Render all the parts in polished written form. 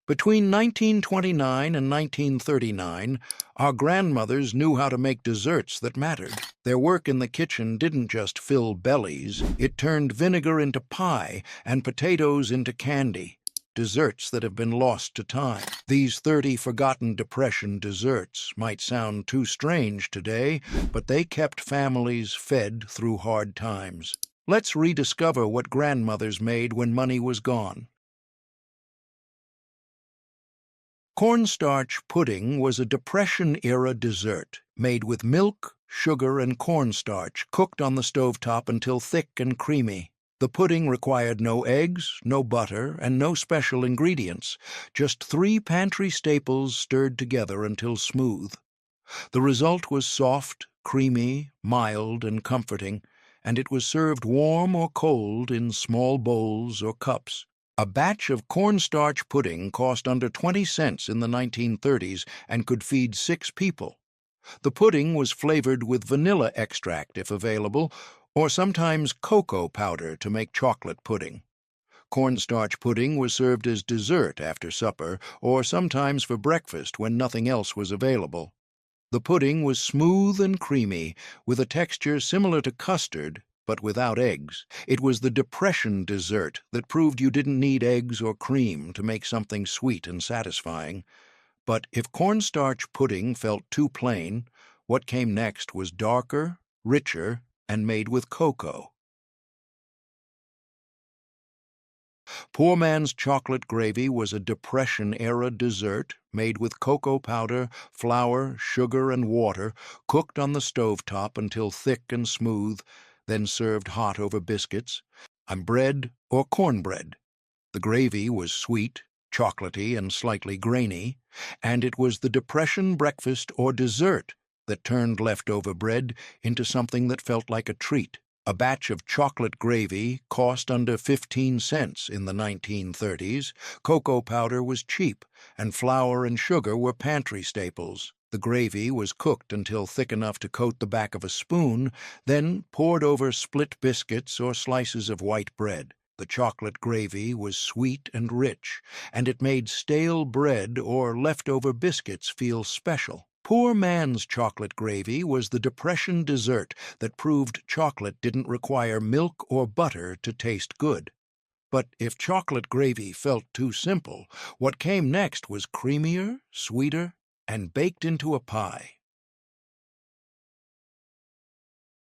Between 1929 and 1939, our grandmothers knew how to make desserts that mattered. Their work in the kitchen didn't just fill bellies, it turned vinegar into pie and potatoes into candy, desserts that have been lost to time. These 30 forgotten Depression desserts might sound too strange today, but they kept families fed through hard times. Let's rediscover what grandmothers made when money was gone. Cornstarch pudding was a Depression-era dessert made with milk, sugar, and cornstarch cooked on the stovetop until thick and creamy. The pudding required no eggs, no butter, and no special ingredients, just 3 pantry staples stirred together until smooth. The result was soft, creamy, mild, and comforting, and it was served warm or cold in small bowls or cups. A batch of cornstarch pudding cost under 20 cents in the 1930s and could feed 6 people. The pudding was flavored with vanilla extract if available, or sometimes cocoa powder to make chocolate pudding. Cornstarch pudding was served as dessert after supper, or sometimes for breakfast when nothing else was available. The pudding was smooth and creamy, with a texture similar to custard, but without eggs. It was the Depression dessert that proved you didn't need eggs or cream to make something sweet and satisfying. But if cornstarch pudding felt too plain, what came next was darker, richer, and made with cocoa. Poor man's chocolate gravy was a Depression-era dessert made with cocoa powder, flour, sugar, and water, cooked on the stovetop until thick and smooth, then served hot over biscuits, and bread or cornbread. The gravy was sweet, chocolatey, and slightly grainy, and it was the Depression breakfast or dessert that turned leftover bread into something that felt like a treat. A batch of chocolate gravy cost under 15 cents in the 1930s. Cocoa powder was cheap, and flour and sugar were pantry staples. The gravy was cooked until thick enough to coat the back of a spoon, then poured over split biscuits or slices of white bread. The chocolate gravy was sweet and rich, and it made stale bread or leftover biscuits feel special. Poor man's chocolate gravy was the Depression dessert that proved chocolate didn't require milk or butter to taste good. But if chocolate gravy felt too simple, what came next was creamier, sweeter, and baked into a pie.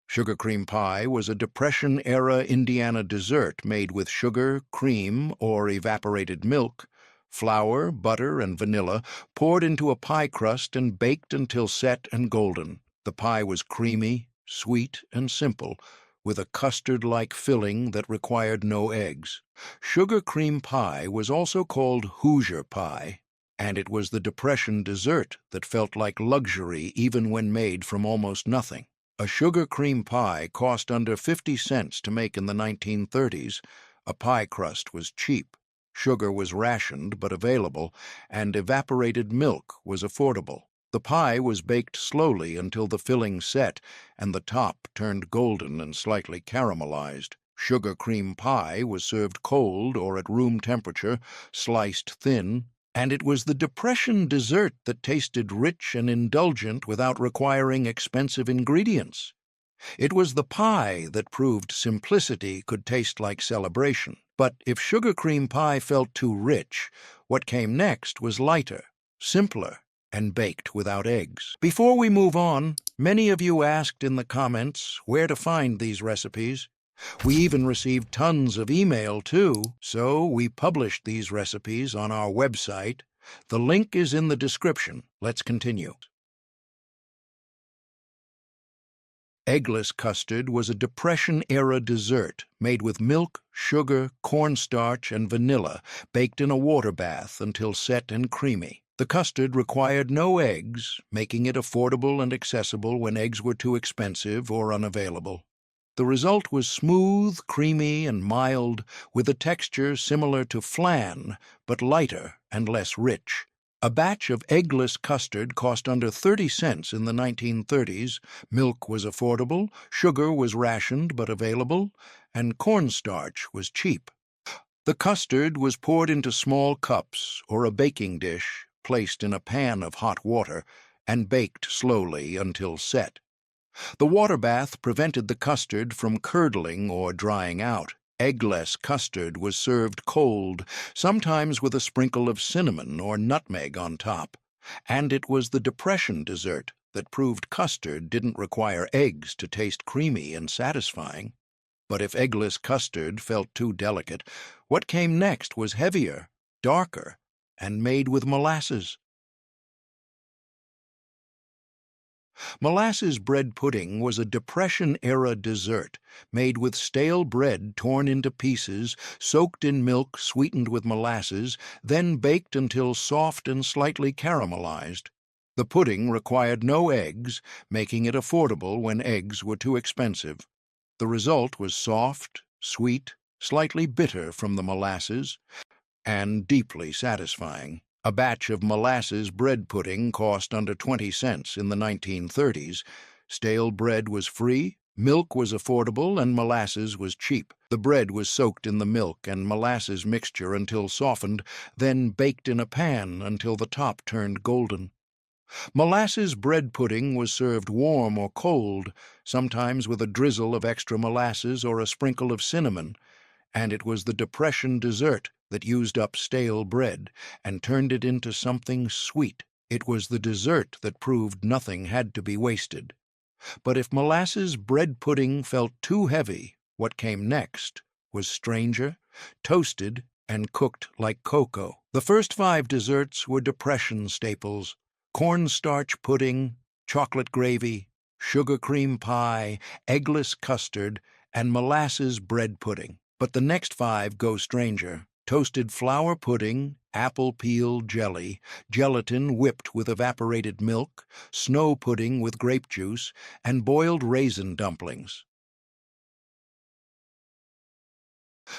Sugar cream pie was a Depression-era Indiana dessert made with sugar, cream, or evaporated milk, flour, butter, and vanilla, poured into a pie crust and baked until set and golden. The pie was creamy, sweet, and simple, with a custard-like filling that required no eggs. Sugar cream pie was also called Hoosier pie, and it was the Depression dessert that felt like luxury even when made from almost nothing. A sugar cream pie cost under 50 cents to make in the 1930s. A pie crust was cheap. Sugar was rationed but available, and evaporated milk was affordable. The pie was baked slowly until the filling set and the top turned golden and slightly caramelized. Sugar cream pie was served cold or at room temperature, sliced thin, and it was the Depression dessert that tasted rich and indulgent without requiring expensive ingredients. It was the pie that proved simplicity could taste like celebration. But if sugar cream pie felt too rich, what came next was lighter, simpler, and baked without eggs. Before we move on, many of you asked in the comments where to find these recipes. We even received tons of email too, so we published these recipes on our website. The link is in the description. Let's continue. Eggless custard was a Depression-era dessert made with milk, sugar, cornstarch, and vanilla, baked in a water bath until set and creamy. The custard required no eggs, making it affordable and accessible when eggs were too expensive or unavailable. The result was smooth, creamy, and mild, with a texture similar to flan, but lighter and less rich. A batch of eggless custard cost under 30 cents in the 1930s. Milk was affordable, sugar was rationed but available, and cornstarch was cheap. The custard was poured into small cups or a baking dish, placed in a pan of hot water, and baked slowly until set. The water bath prevented the custard from curdling or drying out. Eggless custard was served cold, sometimes with a sprinkle of cinnamon or nutmeg on top. And it was the Depression dessert that proved custard didn't require eggs to taste creamy and satisfying. But if eggless custard felt too delicate, what came next was heavier, darker, and made with molasses. Molasses bread pudding was a Depression-era dessert made with stale bread torn into pieces, soaked in milk sweetened with molasses, then baked until soft and slightly caramelized. The pudding required no eggs, making it affordable when eggs were too expensive. The result was soft, sweet, slightly bitter from the molasses, and deeply satisfying. A batch of molasses bread pudding cost under 20 cents in the 1930s. Stale bread was free, milk was affordable, and molasses was cheap. The bread was soaked in the milk and molasses mixture until softened, then baked in a pan until the top turned golden. Molasses bread pudding was served warm or cold, sometimes with a drizzle of extra molasses or a sprinkle of cinnamon, and it was the Depression dessert that used up stale bread and turned it into something sweet. It was the dessert that proved nothing had to be wasted. But if molasses bread pudding felt too heavy, what came next was stranger, toasted, and cooked like cocoa. The first 5 desserts were Depression staples: cornstarch pudding, chocolate gravy, sugar cream pie, eggless custard, and molasses bread pudding. But the next 5 go stranger: toasted flour pudding, apple peel jelly, gelatin whipped with evaporated milk, snow pudding with grape juice, and boiled raisin dumplings.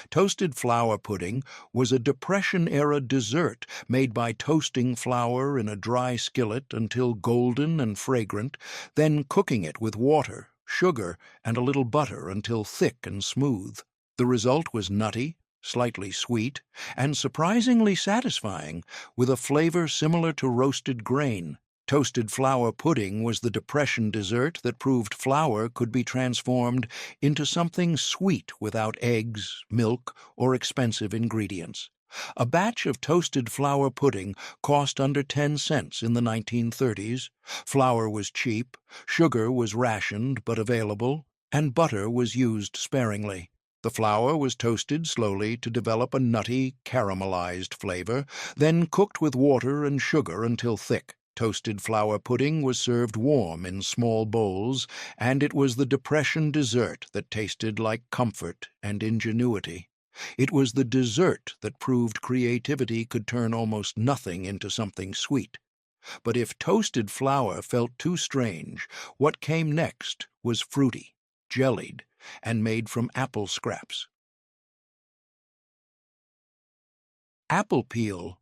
Toasted flour pudding was a Depression-era dessert made by toasting flour in a dry skillet until golden and fragrant, then cooking it with water, sugar, and a little butter until thick and smooth. The result was nutty, slightly sweet, and surprisingly satisfying, with a flavor similar to roasted grain. Toasted flour pudding was the Depression dessert that proved flour could be transformed into something sweet without eggs, milk, or expensive ingredients. A batch of toasted flour pudding cost under 10 cents in the 1930s. Flour was cheap, sugar was rationed but available, and butter was used sparingly. The flour was toasted slowly to develop a nutty, caramelized flavor, then cooked with water and sugar until thick. Toasted flour pudding was served warm in small bowls, and it was the Depression dessert that tasted like comfort and ingenuity. It was the dessert that proved creativity could turn almost nothing into something sweet. But if toasted flour felt too strange, what came next was fruity, jellied, and made from apple scraps. Apple peel.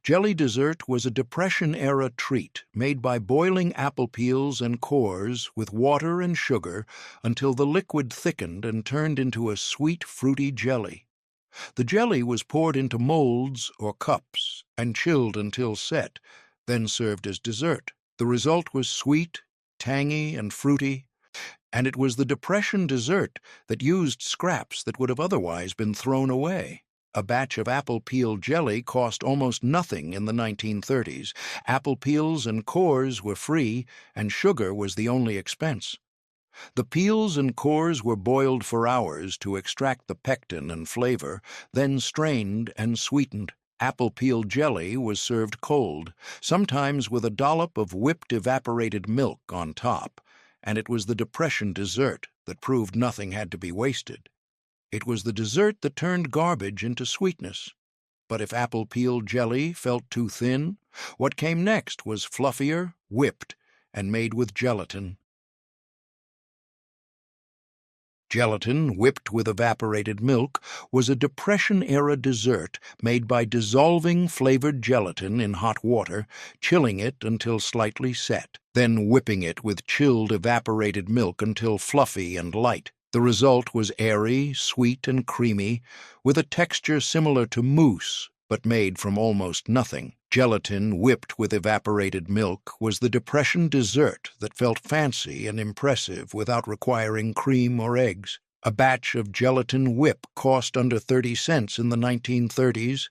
Jelly dessert was a Depression-era treat made by boiling apple peels and cores with water and sugar until the liquid thickened and turned into a sweet, fruity jelly. The jelly was poured into molds or cups and chilled until set, then served as dessert. The result was sweet, tangy, and fruity, and it was the Depression dessert that used scraps that would have otherwise been thrown away. A batch of apple peel jelly cost almost nothing in the 1930s. Apple peels and cores were free, and sugar was the only expense. The peels and cores were boiled for hours to extract the pectin and flavor, then strained and sweetened. Apple peel jelly was served cold, sometimes with a dollop of whipped evaporated milk on top, and it was the Depression dessert that proved nothing had to be wasted. It was the dessert that turned garbage into sweetness. But if apple peel jelly felt too thin, what came next was fluffier, whipped, and made with gelatin. Gelatin, whipped with evaporated milk, was a Depression-era dessert made by dissolving flavored gelatin in hot water, chilling it until slightly set, then whipping it with chilled evaporated milk until fluffy and light. The result was airy, sweet, and creamy, with a texture similar to mousse, but made from almost nothing. Gelatin whipped with evaporated milk was the Depression dessert that felt fancy and impressive without requiring cream or eggs. A batch of gelatin whip cost under 30 cents in the 1930s.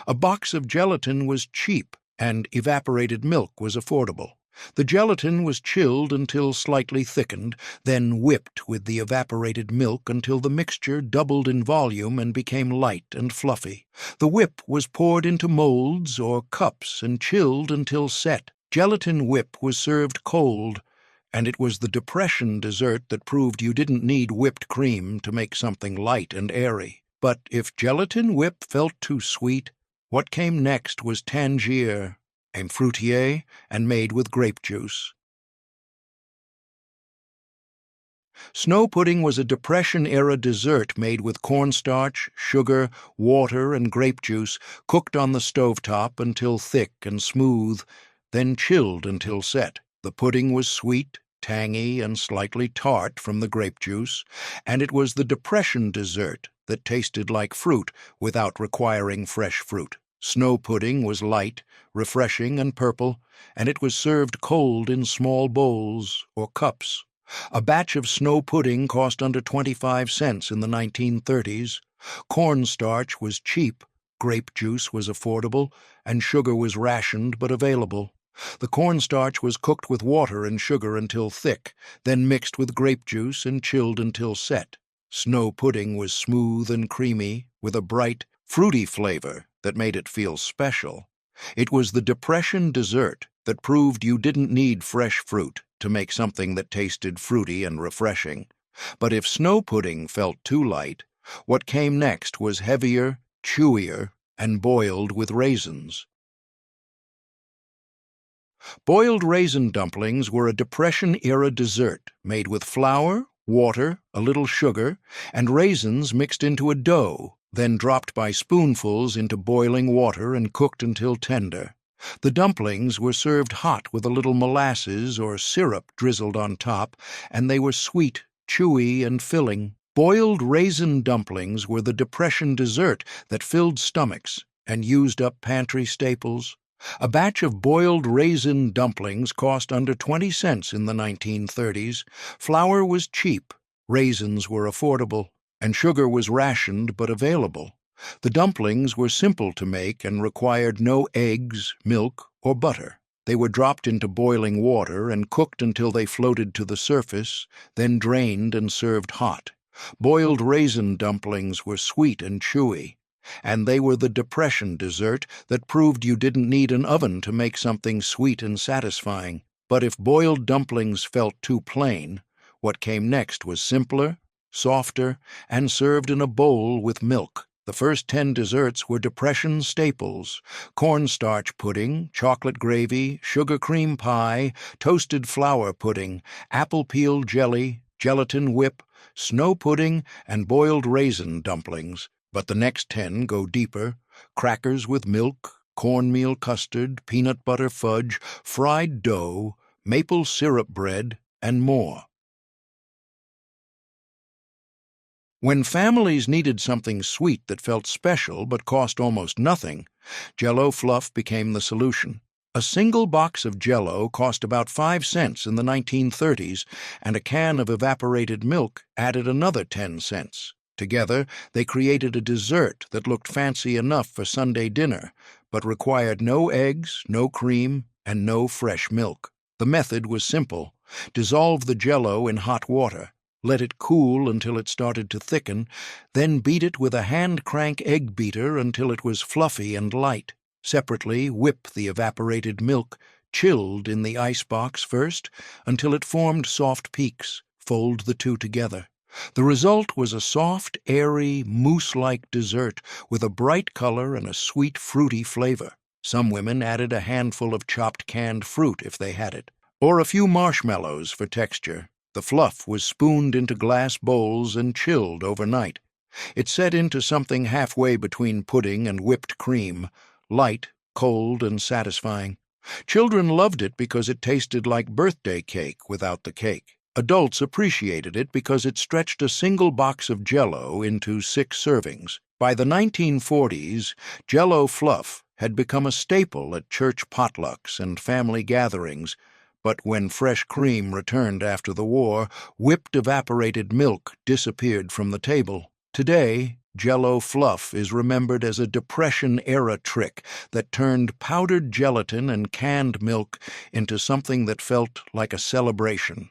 A box of gelatin was cheap, and evaporated milk was affordable. The gelatin was chilled until slightly thickened, then whipped with the evaporated milk until the mixture doubled in volume and became light and fluffy. The whip was poured into molds or cups and chilled until set. Gelatin whip was served cold, and it was the Depression dessert that proved you didn't need whipped cream to make something light and airy. But if gelatin whip felt too sweet, what came next was Tangier, a fruitier, and made with grape juice. Snow pudding was a Depression-era dessert made with cornstarch, sugar, water, and grape juice, cooked on the stovetop until thick and smooth, then chilled until set. The pudding was sweet, tangy, and slightly tart from the grape juice, and it was the Depression dessert that tasted like fruit without requiring fresh fruit. Snow pudding was light, refreshing, and purple, and it was served cold in small bowls or cups. A batch of snow pudding cost under 25 cents in the 1930s. Cornstarch was cheap, grape juice was affordable, and sugar was rationed but available. The cornstarch was cooked with water and sugar until thick, then mixed with grape juice and chilled until set. Snow pudding was smooth and creamy, with a bright, fruity flavor that made it feel special. It was the Depression dessert that proved you didn't need fresh fruit to make something that tasted fruity and refreshing. But if snow pudding felt too light, what came next was heavier, chewier, and boiled with raisins. Boiled raisin dumplings were a Depression-era dessert made with flour, water, a little sugar, and raisins mixed into a dough, then dropped by spoonfuls into boiling water and cooked until tender. The dumplings were served hot with a little molasses or syrup drizzled on top, and they were sweet, chewy, and filling. Boiled raisin dumplings were the Depression dessert that filled stomachs and used up pantry staples. A batch of boiled raisin dumplings cost under 20 cents in the 1930s. Flour was cheap, raisins were affordable, and sugar was rationed but available. The dumplings were simple to make and required no eggs, milk, or butter. They were dropped into boiling water and cooked until they floated to the surface, then drained and served hot. Boiled raisin dumplings were sweet and chewy, and they were the Depression dessert that proved you didn't need an oven to make something sweet and satisfying. But if boiled dumplings felt too plain, what came next was simpler, softer, and served in a bowl with milk. The first 10 desserts were Depression staples: cornstarch pudding, chocolate gravy, sugar cream pie, toasted flour pudding, apple peel jelly, gelatin whip, snow pudding, and boiled raisin dumplings. But the next 10 go deeper: crackers with milk, cornmeal custard, peanut butter fudge, fried dough, maple syrup bread, and more. When families needed something sweet that felt special but cost almost nothing, Jell-O fluff became the solution. A single box of Jell-O cost about 5 cents in the 1930s, and a can of evaporated milk added another 10 cents. Together, they created a dessert that looked fancy enough for Sunday dinner, but required no eggs, no cream, and no fresh milk. The method was simple. Dissolve the Jell-O in hot water. Let it cool until it started to thicken, then beat it with a hand-crank egg beater until it was fluffy and light. Separately, whip the evaporated milk, chilled in the icebox first, until it formed soft peaks. Fold the two together. The result was a soft, airy, mousse-like dessert with a bright color and a sweet, fruity flavor. Some women added a handful of chopped canned fruit if they had it, or a few marshmallows for texture. The fluff was spooned into glass bowls and chilled overnight. It set into something halfway between pudding and whipped cream, light, cold, and satisfying. Children loved it because it tasted like birthday cake without the cake. Adults appreciated it because it stretched a single box of Jell-O into 6 servings. By the 1940s, Jell-O fluff had become a staple at church potlucks and family gatherings, but when fresh cream returned after the war, whipped evaporated milk disappeared from the table. Today, Jell-O fluff is remembered as a Depression-era trick that turned powdered gelatin and canned milk into something that felt like a celebration.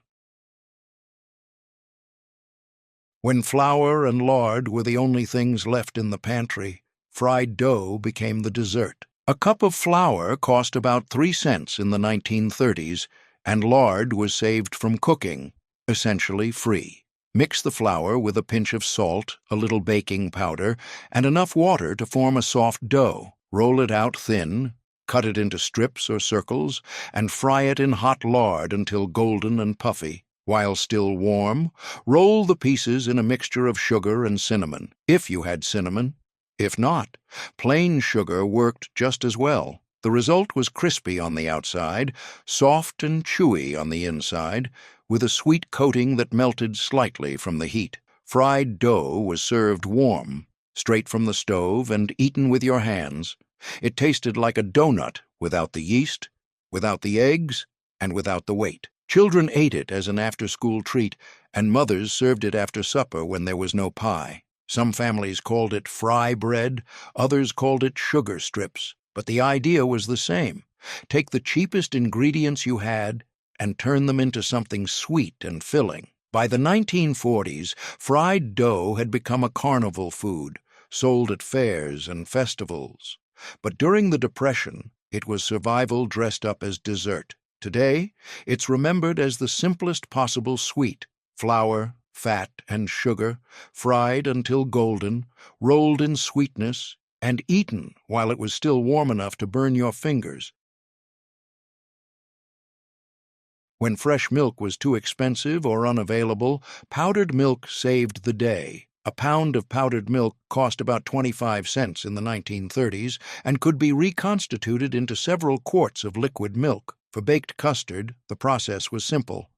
When flour and lard were the only things left in the pantry, fried dough became the dessert. A cup of flour cost about 3 cents in the 1930s, and lard was saved from cooking, essentially free. Mix the flour with a pinch of salt, a little baking powder, and enough water to form a soft dough. Roll it out thin, cut it into strips or circles, and fry it in hot lard until golden and puffy. While still warm, roll the pieces in a mixture of sugar and cinnamon, if you had cinnamon. If not, plain sugar worked just as well. The result was crispy on the outside, soft and chewy on the inside, with a sweet coating that melted slightly from the heat. Fried dough was served warm, straight from the stove and eaten with your hands. It tasted like a donut without the yeast, without the eggs, and without the weight. Children ate it as an after-school treat, and mothers served it after supper when there was no pie. Some families called it fry bread, others called it sugar strips, but the idea was the same. Take the cheapest ingredients you had and turn them into something sweet and filling. By the 1940s, fried dough had become a carnival food, sold at fairs and festivals. But during the Depression, it was survival dressed up as dessert. Today, it's remembered as the simplest possible sweet: flour, fat, and sugar, fried until golden, rolled in sweetness, and eaten while it was still warm enough to burn your fingers. When fresh milk was too expensive or unavailable, powdered milk saved the day. A pound of powdered milk cost about 25 cents in the 1930s and could be reconstituted into several quarts of liquid milk. For baked custard, the process was simple.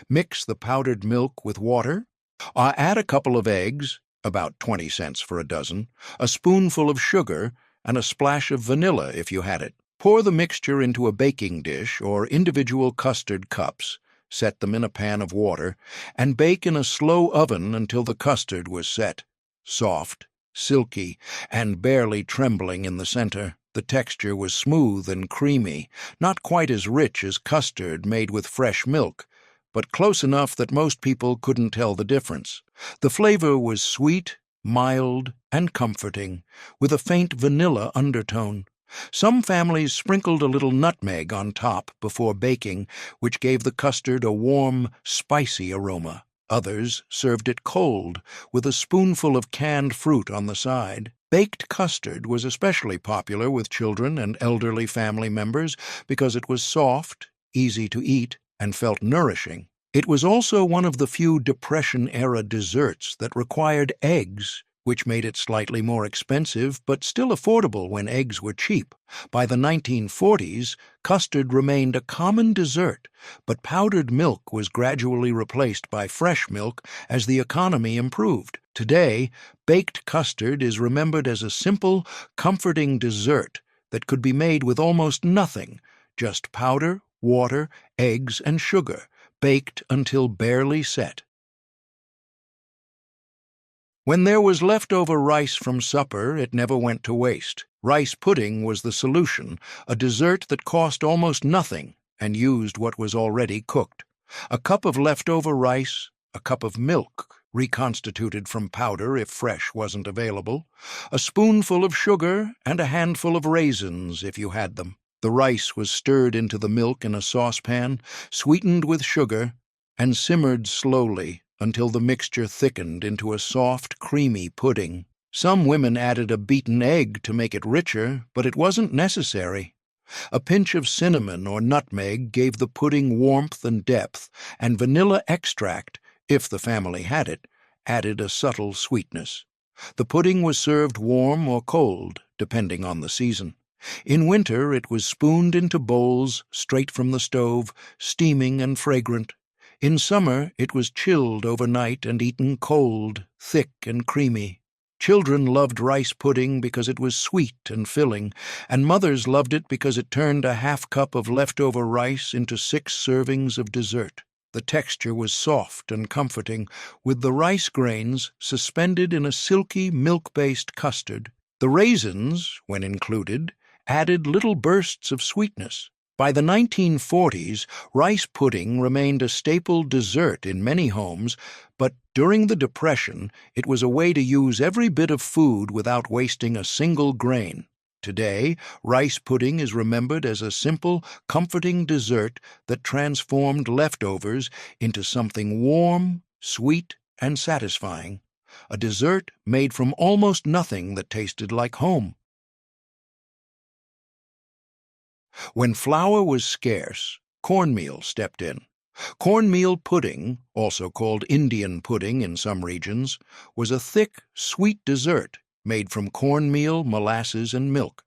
Mix the powdered milk with water. Add a couple of eggs, about 20 cents for a dozen, a spoonful of sugar, and a splash of vanilla if you had it. Pour the mixture into a baking dish or individual custard cups, set them in a pan of water, and bake in a slow oven until the custard was set. Soft, silky, and barely trembling in the center. The texture was smooth and creamy, not quite as rich as custard made with fresh milk, but close enough that most people couldn't tell the difference. The flavor was sweet, mild, and comforting, with a faint vanilla undertone. Some families sprinkled a little nutmeg on top before baking, which gave the custard a warm, spicy aroma. Others served it cold, with a spoonful of canned fruit on the side. Baked custard was especially popular with children and elderly family members because it was soft, easy to eat, and felt nourishing. It was also one of the few Depression-era desserts that required eggs, which made it slightly more expensive but still affordable when eggs were cheap. By the 1940s, custard remained a common dessert, but powdered milk was gradually replaced by fresh milk as the economy improved. Today, baked custard is remembered as a simple, comforting dessert that could be made with almost nothing, just powder, water, eggs, and sugar, baked until barely set. When there was leftover rice from supper, it never went to waste. Rice pudding was the solution, a dessert that cost almost nothing and used what was already cooked. A cup of leftover rice, a cup of milk, reconstituted from powder if fresh wasn't available, a spoonful of sugar, and a handful of raisins if you had them. The rice was stirred into the milk in a saucepan, sweetened with sugar, and simmered slowly until the mixture thickened into a soft, creamy pudding. Some women added a beaten egg to make it richer, but it wasn't necessary. A pinch of cinnamon or nutmeg gave the pudding warmth and depth, and vanilla extract, if the family had it, added a subtle sweetness. The pudding was served warm or cold, depending on the season. In winter, it was spooned into bowls straight from the stove, steaming and fragrant. In summer, it was chilled overnight and eaten cold, thick and creamy. Children loved rice pudding because it was sweet and filling, and mothers loved it because it turned a half-cup of leftover rice into 6 servings of dessert. The texture was soft and comforting, with the rice grains suspended in a silky milk-based custard. The raisins, when included, added little bursts of sweetness. By the 1940s, rice pudding remained a staple dessert in many homes, but during the Depression, it was a way to use every bit of food without wasting a single grain. Today, rice pudding is remembered as a simple, comforting dessert that transformed leftovers into something warm, sweet, and satisfying. A dessert made from almost nothing that tasted like home. When flour was scarce, cornmeal stepped in. Cornmeal pudding, also called Indian pudding in some regions, was a thick, sweet dessert made from cornmeal, molasses, and milk.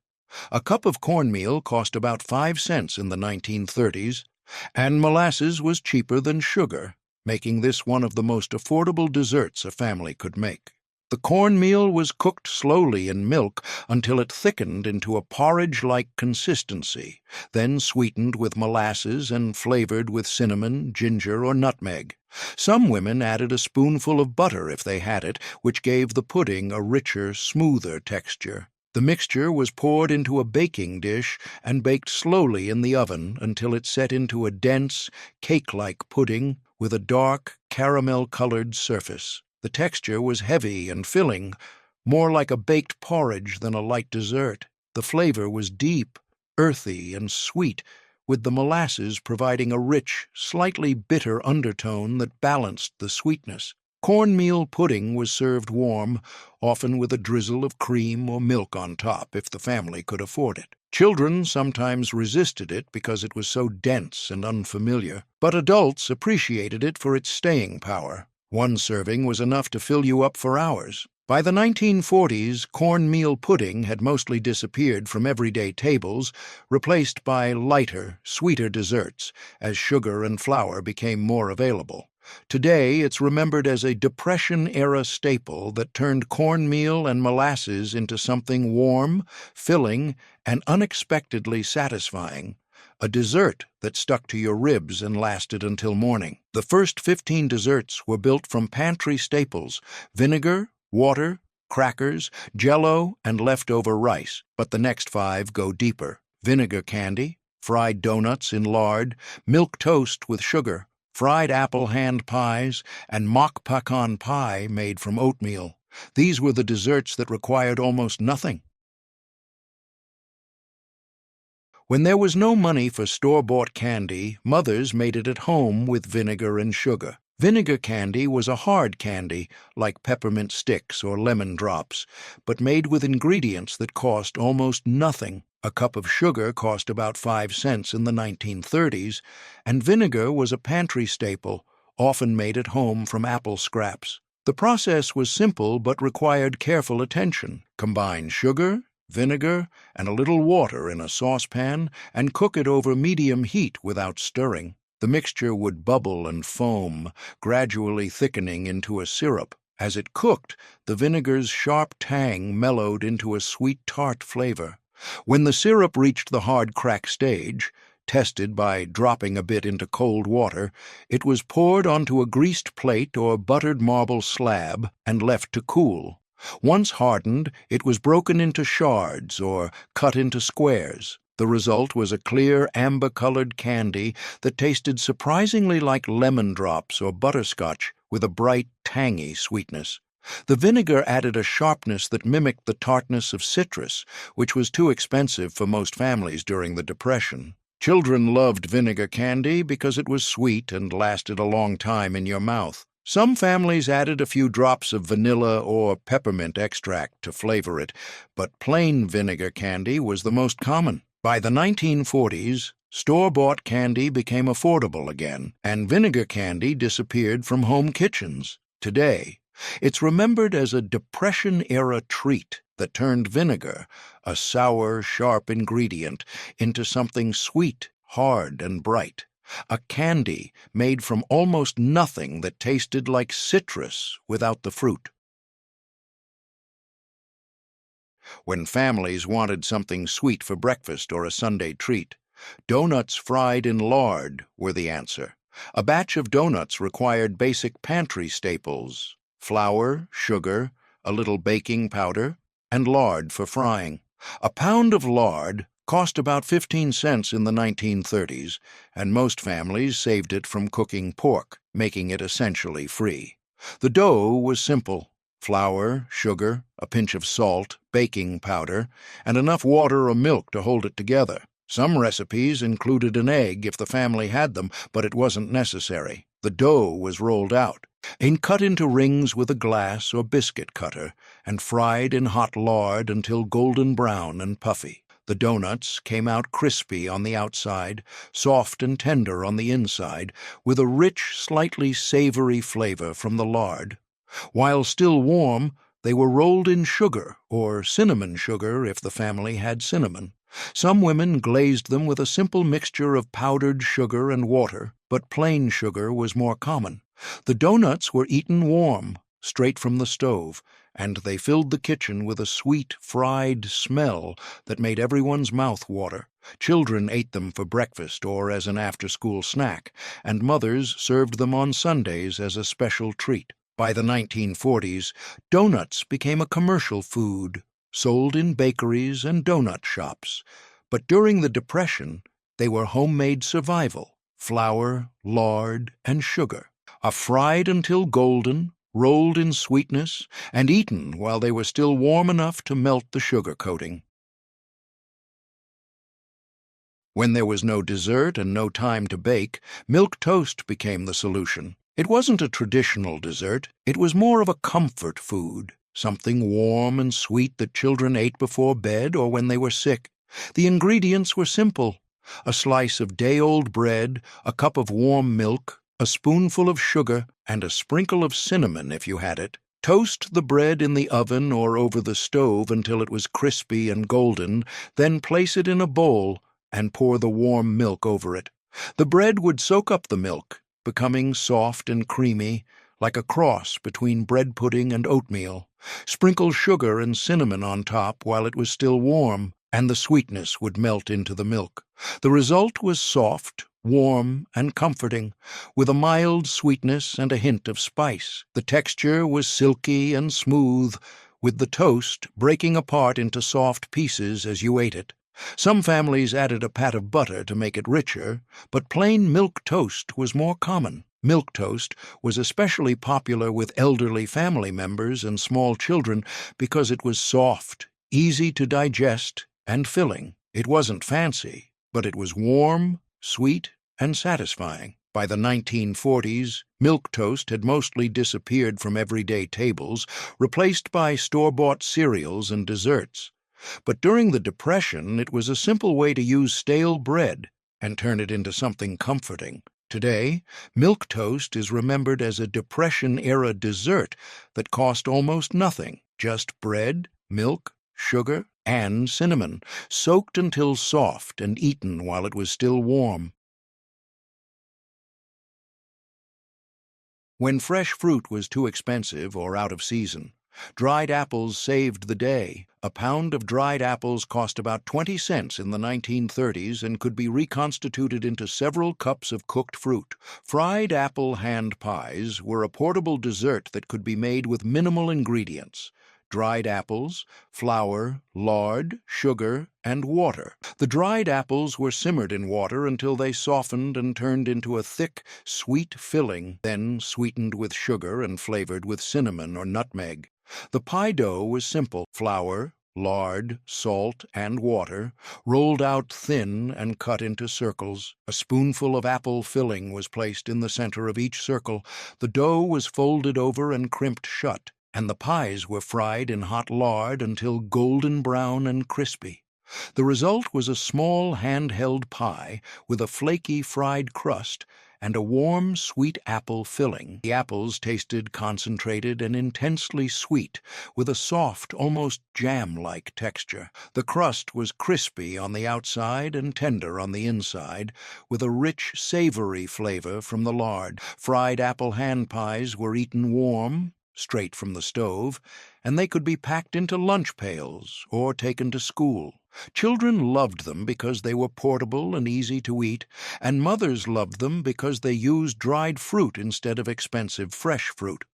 A cup of cornmeal cost about 5 cents in the 1930s, and molasses was cheaper than sugar, making this one of the most affordable desserts a family could make. The cornmeal was cooked slowly in milk until it thickened into a porridge-like consistency, then sweetened with molasses and flavored with cinnamon, ginger, or nutmeg. Some women added a spoonful of butter if they had it, which gave the pudding a richer, smoother texture. The mixture was poured into a baking dish and baked slowly in the oven until it set into a dense, cake-like pudding with a dark, caramel-colored surface. The texture was heavy and filling, more like a baked porridge than a light dessert. The flavor was deep, earthy, and sweet, with the molasses providing a rich, slightly bitter undertone that balanced the sweetness. Cornmeal pudding was served warm, often with a drizzle of cream or milk on top if the family could afford it. Children sometimes resisted it because it was so dense and unfamiliar, but adults appreciated it for its staying power. One serving was enough to fill you up for hours. By the 1940s, cornmeal pudding had mostly disappeared from everyday tables, replaced by lighter, sweeter desserts, as sugar and flour became more available. Today, it's remembered as a Depression-era staple that turned cornmeal and molasses into something warm, filling, and unexpectedly satisfying. A dessert that stuck to your ribs and lasted until morning. The first 15 desserts were built from pantry staples: vinegar, water, crackers, Jell-O, and leftover rice. But the next 5 go deeper: vinegar candy, fried donuts in lard, milk toast with sugar, fried apple hand pies, and mock pecan pie made from oatmeal. These were the desserts that required almost nothing. When there was no money for store-bought candy, mothers made it at home with vinegar and sugar. Vinegar candy was a hard candy, like peppermint sticks or lemon drops, but made with ingredients that cost almost nothing. A cup of sugar cost about 5 cents in the 1930s, and vinegar was a pantry staple, often made at home from apple scraps. The process was simple but required careful attention. Combine sugar, vinegar, and a little water in a saucepan and cook it over medium heat without stirring. The mixture would bubble and foam, gradually thickening into a syrup. As it cooked, the vinegar's sharp tang mellowed into a sweet tart flavor. When the syrup reached the hard crack stage, tested by dropping a bit into cold water, it was poured onto a greased plate or buttered marble slab and left to cool. Once hardened, it was broken into shards or cut into squares. The result was a clear, amber-colored candy that tasted surprisingly like lemon drops or butterscotch with a bright, tangy sweetness. The vinegar added a sharpness that mimicked the tartness of citrus, which was too expensive for most families during the Depression. Children loved vinegar candy because it was sweet and lasted a long time in your mouth. Some families added a few drops of vanilla or peppermint extract to flavor it, but plain vinegar candy was the most common. By the 1940s, store-bought candy became affordable again, and vinegar candy disappeared from home kitchens. Today, it's remembered as a Depression-era treat that turned vinegar, a sour, sharp ingredient, into something sweet, hard, and bright. a candy made from almost nothing that tasted like citrus without the fruit. When families wanted something sweet for breakfast or a Sunday treat, donuts fried in lard were the answer. A batch of donuts required basic pantry staples: flour, sugar, a little baking powder, and lard for frying. A pound of lard cost about 15 cents in the 1930s, and most families saved it from cooking pork, making it essentially free. The dough was simple: flour, sugar, a pinch of salt, baking powder, and enough water or milk to hold it together. Some recipes included an egg if the family had them, but it wasn't necessary. The dough was rolled out and cut into rings with a glass or biscuit cutter and fried in hot lard until golden brown and puffy. The donuts came out crispy on the outside, soft and tender on the inside, with a rich, slightly savory flavor from the lard. While still warm, they were rolled in sugar, or cinnamon sugar if the family had cinnamon. Some women glazed them with a simple mixture of powdered sugar and water, but plain sugar was more common. The donuts were eaten warm, straight from the stove, and they filled the kitchen with a sweet, fried smell that made everyone's mouth water. Children ate them for breakfast or as an after-school snack, and mothers served them on Sundays as a special treat. By the 1940s, donuts became a commercial food, sold in bakeries and donut shops. But during the Depression, they were homemade survival: flour, lard, and sugar, fried until golden, rolled in sweetness, and eaten while they were still warm enough to melt the sugar coating. When there was no dessert and no time to bake, milk toast became the solution. It wasn't a traditional dessert, it was more of a comfort food, something warm and sweet that children ate before bed or when they were sick. The ingredients were simple: a slice of day-old bread, a cup of warm milk, a spoonful of sugar, and a sprinkle of cinnamon if you had it. Toast the bread in the oven or over the stove until it was crispy and golden, then place it in a bowl and pour the warm milk over it. The bread would soak up the milk, becoming soft and creamy, like a cross between bread pudding and oatmeal. Sprinkle sugar and cinnamon on top while it was still warm, and the sweetness would melt into the milk. The result was soft, warm, and comforting, with a mild sweetness and a hint of spice. The texture was silky and smooth, with the toast breaking apart into soft pieces as you ate it. Some families added a pat of butter to make it richer, but plain milk toast was more common. Milk toast was especially popular with elderly family members and small children because it was soft, easy to digest, and filling. It wasn't fancy, but it was warm, sweet, and satisfying. By the 1940s, milk toast had mostly disappeared from everyday tables, replaced by store-bought cereals and desserts. But during the Depression, it was a simple way to use stale bread and turn it into something comforting. Today, milk toast is remembered as a Depression-era dessert that cost almost nothing: just bread, milk, sugar, and cinnamon, soaked until soft and eaten while it was still warm. When fresh fruit was too expensive or out of season, dried apples saved the day. A pound of dried apples cost about 20 cents in the 1930s and could be reconstituted into several cups of cooked fruit. Fried apple hand pies were a portable dessert that could be made with minimal ingredients: dried apples, flour, lard, sugar, and water. The dried apples were simmered in water until they softened and turned into a thick, sweet filling, then sweetened with sugar and flavored with cinnamon or nutmeg. The pie dough was simple: flour, lard, salt, and water, rolled out thin and cut into circles. A spoonful of apple filling was placed in the center of each circle. The dough was folded over and crimped shut, and the pies were fried in hot lard until golden brown and crispy. The result was a small handheld pie with a flaky fried crust and a warm, sweet apple filling. The apples tasted concentrated and intensely sweet, with a soft, almost jam-like texture. The crust was crispy on the outside and tender on the inside, with a rich, savory flavor from the lard. Fried apple hand pies were eaten warm, straight from the stove, and they could be packed into lunch pails or taken to school. Children loved them because they were portable and easy to eat, and mothers loved them because they used dried fruit instead of expensive fresh fruit.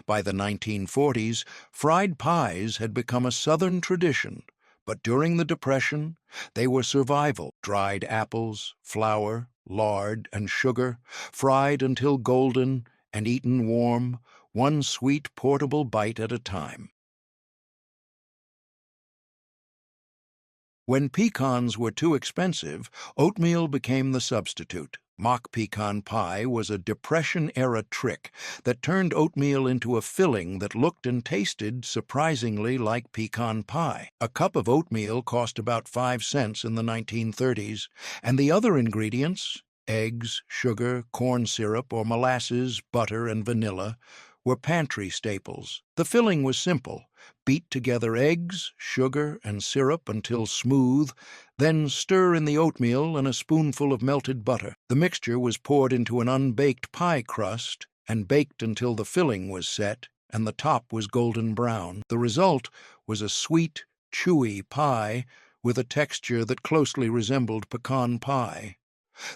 By the 1940s, fried pies had become a Southern tradition, but during the Depression, they were survival. Dried apples, flour, lard, and sugar, fried until golden and eaten warm, one sweet portable bite at a time. When pecans were too expensive, oatmeal became the substitute. Mock pecan pie was a Depression-era trick that turned oatmeal into a filling that looked and tasted surprisingly like pecan pie. A cup of oatmeal cost about 5 cents in the 1930s, and the other ingredients, eggs, sugar, corn syrup, or molasses, butter, and vanilla, were pantry staples. The filling was simple. Beat together eggs, sugar, and syrup until smooth, then stir in the oatmeal and a spoonful of melted butter. The mixture was poured into an unbaked pie crust and baked until the filling was set and the top was golden brown. The result was a sweet, chewy pie with a texture that closely resembled pecan pie.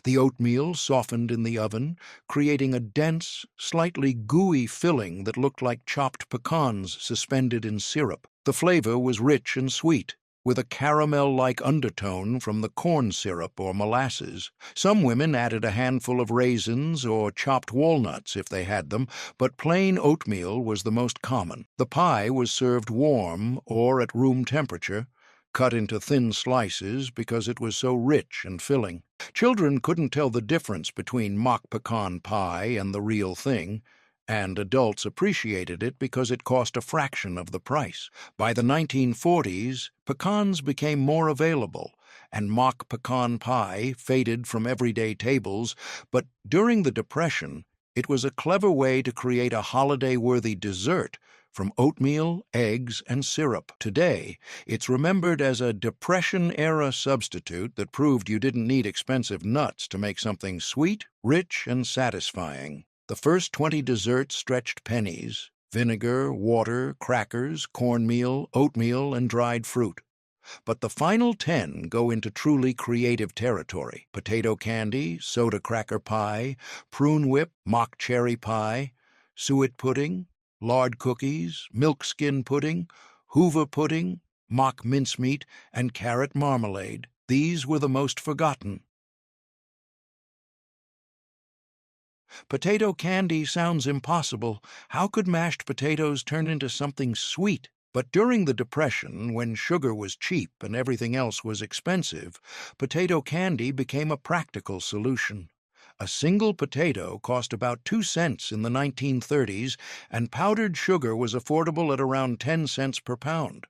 The oatmeal softened in the oven, creating a dense, slightly gooey filling that looked like chopped pecans suspended in syrup. The flavor was rich and sweet, with a caramel-like undertone from the corn syrup or molasses. Some women added a handful of raisins or chopped walnuts if they had them, but plain oatmeal was the most common. The pie was served warm or at room temperature, cut into thin slices because it was so rich and filling. Children couldn't tell the difference between mock pecan pie and the real thing, and adults appreciated it because it cost a fraction of the price. By the 1940s, pecans became more available, and mock pecan pie faded from everyday tables, but during the Depression, it was a clever way to create a holiday-worthy dessert from oatmeal, eggs, and syrup. Today, it's remembered as a Depression-era substitute that proved you didn't need expensive nuts to make something sweet, rich, and satisfying. The first 20 desserts stretched pennies: vinegar, water, crackers, cornmeal, oatmeal, and dried fruit. But the final 10 go into truly creative territory: potato candy, soda cracker pie, prune whip, mock cherry pie, suet pudding, lard cookies, milk skin pudding, Hoover pudding, mock mincemeat, and carrot marmalade. These were the most forgotten. Potato candy sounds impossible. How could mashed potatoes turn into something sweet? But during the Depression, when sugar was cheap and everything else was expensive, potato candy became a practical solution. A single potato cost about 2 cents in the 1930s, and powdered sugar was affordable at around 10 cents per pound.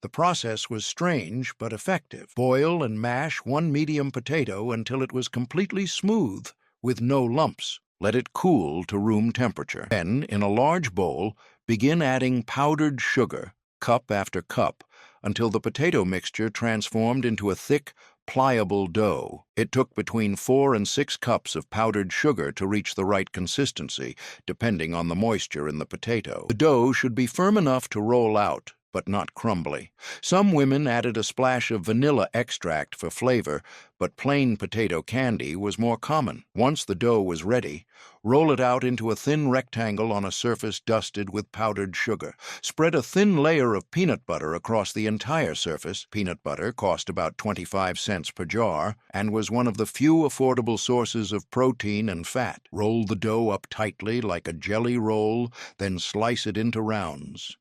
The process was strange but effective. Boil and mash one medium potato until it was completely smooth, with no lumps. Let it cool to room temperature. Then, in a large bowl, begin adding powdered sugar, cup after cup, until the potato mixture transformed into a thick, pliable dough. It took between 4 and 6 cups of powdered sugar to reach the right consistency, depending on the moisture in the potato. The dough should be firm enough to roll out, but not crumbly. Some women added a splash of vanilla extract for flavor, but plain potato candy was more common. Once the dough was ready, roll it out into a thin rectangle on a surface dusted with powdered sugar. Spread a thin layer of peanut butter across the entire surface. Peanut butter cost about 25 cents per jar and was one of the few affordable sources of protein and fat. Roll the dough up tightly like a jelly roll, then slice it into rounds.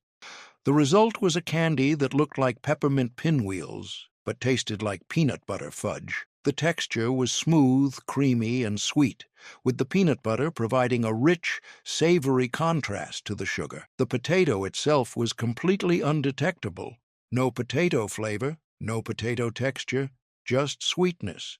The result was a candy that looked like peppermint pinwheels, but tasted like peanut butter fudge. The texture was smooth, creamy, and sweet, with the peanut butter providing a rich, savory contrast to the sugar. The potato itself was completely undetectable. No potato flavor, no potato texture, just sweetness.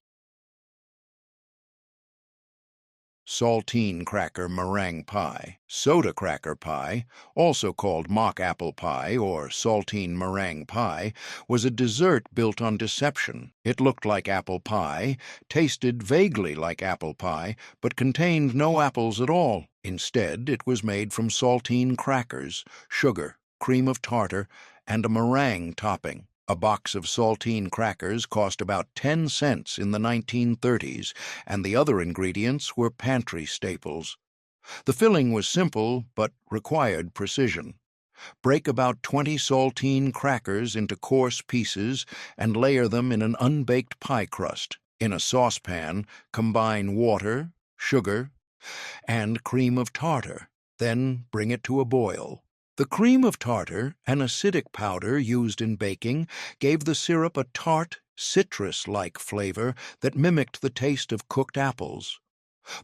saltine cracker meringue pie. Soda cracker pie, also called mock apple pie or saltine meringue pie, was a dessert built on deception. It looked like apple pie, tasted vaguely like apple pie, but contained no apples at all. Instead, it was made from saltine crackers, sugar, cream of tartar, and a meringue topping. A box of saltine crackers cost about 10 cents in the 1930s, and the other ingredients were pantry staples. The filling was simple, but required precision. Break about 20 saltine crackers into coarse pieces and layer them in an unbaked pie crust. In a saucepan, combine water, sugar, and cream of tartar. Then bring it to a boil. The cream of tartar, an acidic powder used in baking, gave the syrup a tart, citrus-like flavor that mimicked the taste of cooked apples.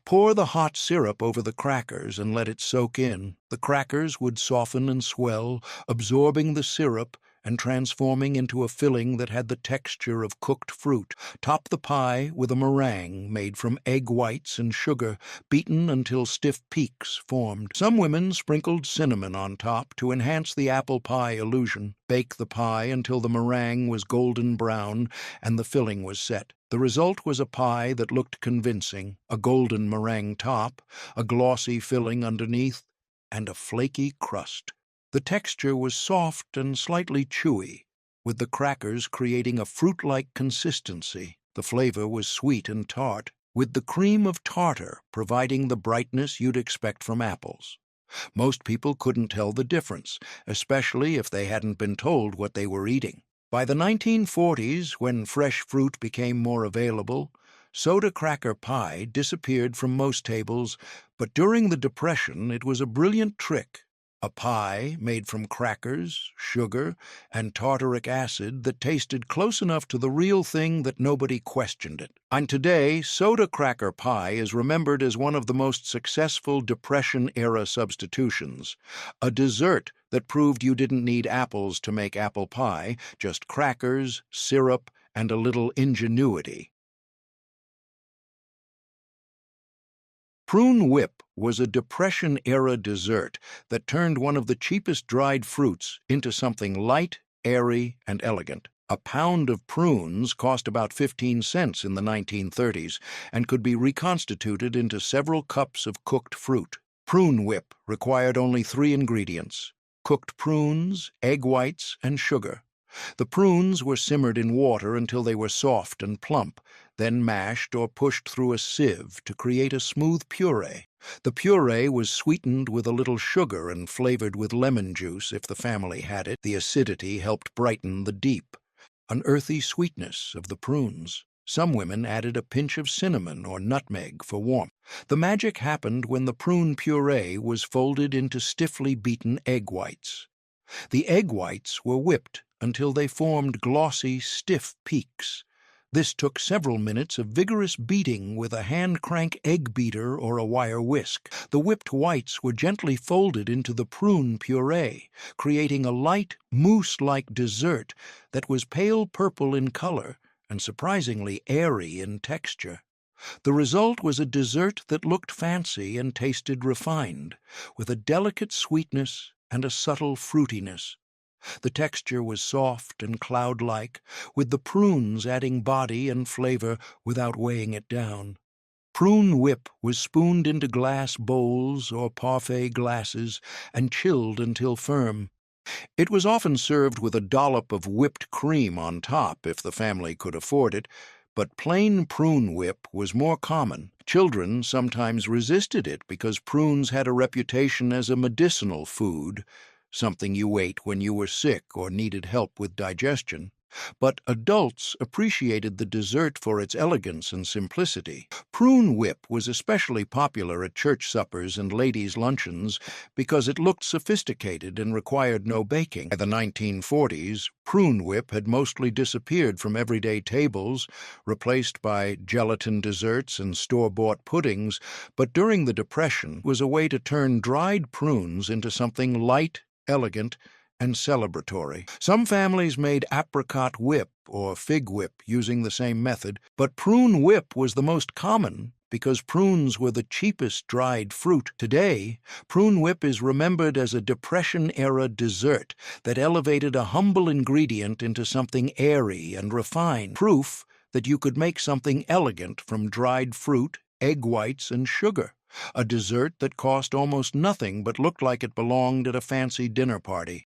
Pour the hot syrup over the crackers and let it soak in. The crackers would soften and swell, absorbing the syrup and transforming into a filling that had the texture of cooked fruit. Top the pie with a meringue made from egg whites and sugar, beaten until stiff peaks formed. Some women sprinkled cinnamon on top to enhance the apple pie illusion. Bake the pie until the meringue was golden brown and the filling was set. The result was a pie that looked convincing, a golden meringue top, a glossy filling underneath, and a flaky crust. The texture was soft and slightly chewy, with the crackers creating a fruit-like consistency. The flavor was sweet and tart, with the cream of tartar providing the brightness you'd expect from apples. Most people couldn't tell the difference, especially if they hadn't been told what they were eating. By the 1940s, when fresh fruit became more available, soda cracker pie disappeared from most tables, but during the Depression it was a brilliant trick. A pie made from crackers, sugar, and tartaric acid that tasted close enough to the real thing that nobody questioned it. And today, soda cracker pie is remembered as one of the most successful Depression-era substitutions, a dessert that proved you didn't need apples to make apple pie, just crackers, syrup, and a little ingenuity. Prune whip was a Depression-era dessert that turned one of the cheapest dried fruits into something light, airy, and elegant. A pound of prunes cost about 15 cents in the 1930s and could be reconstituted into several cups of cooked fruit. Prune whip required only 3 ingredients: cooked prunes, egg whites, and sugar. The prunes were simmered in water until they were soft and plump, then mashed or pushed through a sieve to create a smooth puree. The puree was sweetened with a little sugar and flavored with lemon juice if the family had it. The acidity helped brighten the deep, an earthy sweetness of the prunes. Some women added a pinch of cinnamon or nutmeg for warmth. The magic happened when the prune puree was folded into stiffly beaten egg whites. The egg whites were whipped until they formed glossy, stiff peaks. This took several minutes of vigorous beating with a hand-crank egg beater or a wire whisk. The whipped whites were gently folded into the prune puree, creating a light, mousse-like dessert that was pale purple in color and surprisingly airy in texture. The result was a dessert that looked fancy and tasted refined, with a delicate sweetness and a subtle fruitiness. The texture was soft and cloud-like, with the prunes adding body and flavor without weighing it down. Prune whip was spooned into glass bowls or parfait glasses and chilled until firm. It was often served with a dollop of whipped cream on top if the family could afford it, but plain prune whip was more common. Children sometimes resisted it because prunes had a reputation as a medicinal food, something you ate when you were sick or needed help with digestion. But adults appreciated the dessert for its elegance and simplicity. Prune whip was especially popular at church suppers and ladies' luncheons because it looked sophisticated and required no baking. By the 1940s, prune whip had mostly disappeared from everyday tables, replaced by gelatin desserts and store-bought puddings, but during the Depression was a way to turn dried prunes into something light, elegant, and celebratory. Some families made apricot whip or fig whip using the same method, but prune whip was the most common because prunes were the cheapest dried fruit. Today, prune whip is remembered as a Depression-era dessert that elevated a humble ingredient into something airy and refined, proof that you could make something elegant from dried fruit, egg whites, and sugar. A dessert that cost almost nothing but looked like it belonged at a fancy dinner party.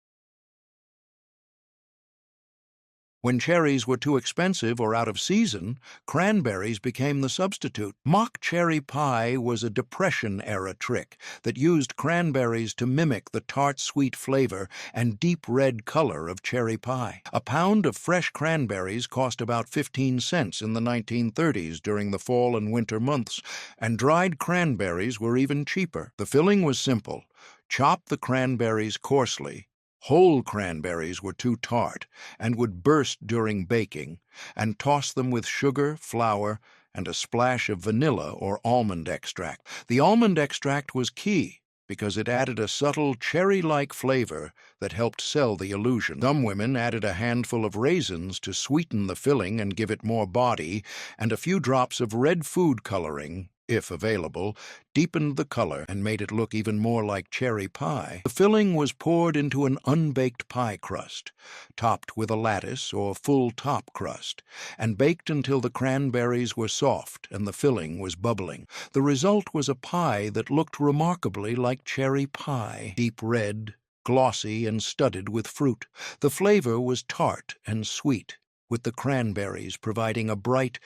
When cherries were too expensive or out of season, cranberries became the substitute. Mock cherry pie was a Depression-era trick that used cranberries to mimic the tart sweet flavor and deep red color of cherry pie. A pound of fresh cranberries cost about 15 cents in the 1930s during the fall and winter months, and dried cranberries were even cheaper. The filling was simple. Chop the cranberries coarsely. Whole cranberries were too tart and would burst during baking, and toss them with sugar, flour, and a splash of vanilla or almond extract. The almond extract was key because it added a subtle cherry-like flavor that helped sell the illusion. Some women added a handful of raisins to sweeten the filling and give it more body, and a few drops of red food coloring, if available, deepened the color and made it look even more like cherry pie. The filling was poured into an unbaked pie crust, topped with a lattice or full top crust, and baked until the cranberries were soft and the filling was bubbling. The result was a pie that looked remarkably like cherry pie, deep red, glossy, and studded with fruit. The flavor was tart and sweet, with the cranberries providing a bright,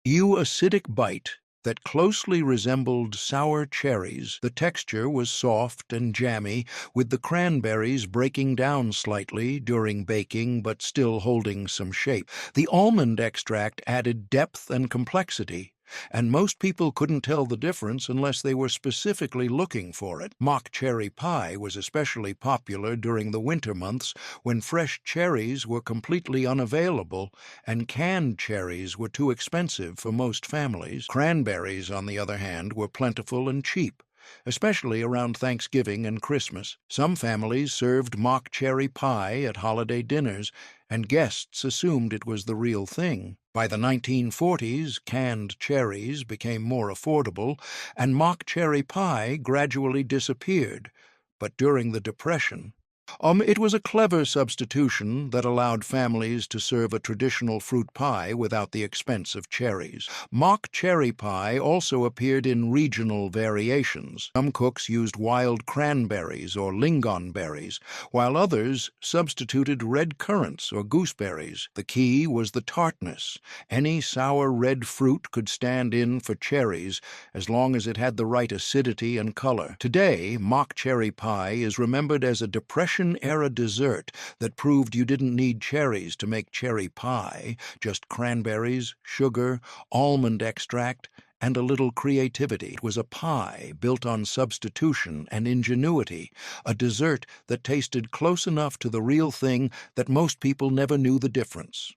acidic bite that closely resembled sour cherries. The texture was soft and jammy, with the cranberries breaking down slightly during baking but still holding some shape. The almond extract added depth and complexity, and most people couldn't tell the difference unless they were specifically looking for it. Mock cherry pie was especially popular during the winter months when fresh cherries were completely unavailable and canned cherries were too expensive for most families. Cranberries, on the other hand, were plentiful and cheap, especially around Thanksgiving and Christmas. Some families served mock cherry pie at holiday dinners, and guests assumed it was the real thing. By the 1940s, canned cherries became more affordable, and mock cherry pie gradually disappeared. But during the Depression, it was a clever substitution that allowed families to serve a traditional fruit pie without the expense of cherries. Mock cherry pie also appeared in regional variations. Some cooks used wild cranberries or lingonberries, while others substituted red currants or gooseberries. The key was the tartness. Any sour red fruit could stand in for cherries as long as it had the right acidity and color. Today, mock cherry pie is remembered as a Depression-era dessert that proved you didn't need cherries to make cherry pie, just cranberries, sugar, almond extract, and a little creativity. It was a pie built on substitution and ingenuity, a dessert that tasted close enough to the real thing that most people never knew the difference.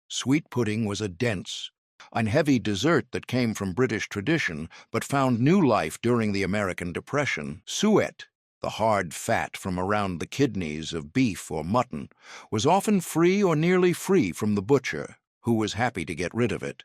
Sweet pudding was a dense and heavy dessert that came from British tradition but found new life during the American Depression. Suet, the hard fat from around the kidneys of beef or mutton, was often free or nearly free from the butcher, who was happy to get rid of it.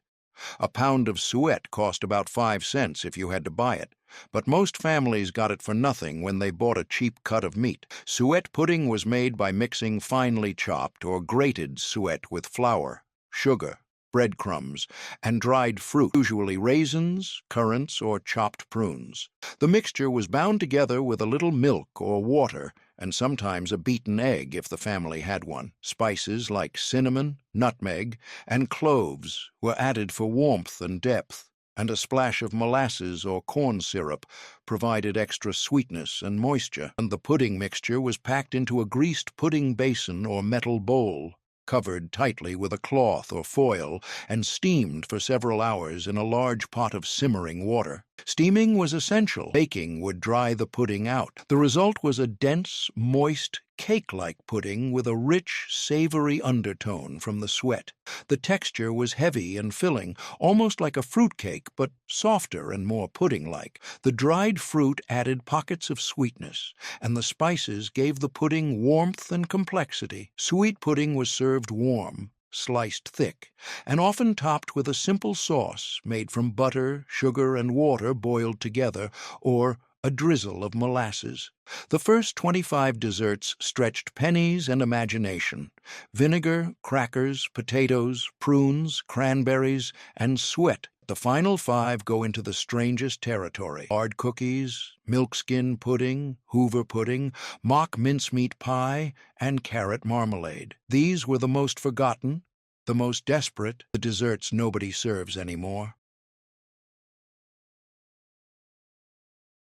A pound of suet cost about 5 cents if you had to buy it, but most families got it for nothing when they bought a cheap cut of meat. Suet pudding was made by mixing finely chopped or grated suet with flour, sugar, breadcrumbs, and dried fruit, usually raisins, currants, or chopped prunes. The mixture was bound together with a little milk or water, and sometimes a beaten egg if the family had one. Spices like cinnamon, nutmeg, and cloves were added for warmth and depth, and a splash of molasses or corn syrup provided extra sweetness and moisture. And the pudding mixture was packed into a greased pudding basin or metal bowl, covered tightly with a cloth or foil, and steamed for several hours in a large pot of simmering water. Steaming was essential. Baking would dry the pudding out. The result was a dense, moist, cake-like pudding with a rich, savory undertone from the sweat. The texture was heavy and filling, almost like a fruitcake, but softer and more pudding-like. The dried fruit added pockets of sweetness, and the spices gave the pudding warmth and complexity. Sweet pudding was served warm, sliced thick, and often topped with a simple sauce made from butter, sugar, and water boiled together, or a drizzle of molasses. The first 25 desserts stretched pennies and imagination. Vinegar, crackers, potatoes, prunes, cranberries, and sweat. The final 5 go into the strangest territory. Lard cookies, milkskin pudding, Hoover pudding, mock mincemeat pie, and carrot marmalade. These were the most forgotten, the most desperate, the desserts nobody serves anymore.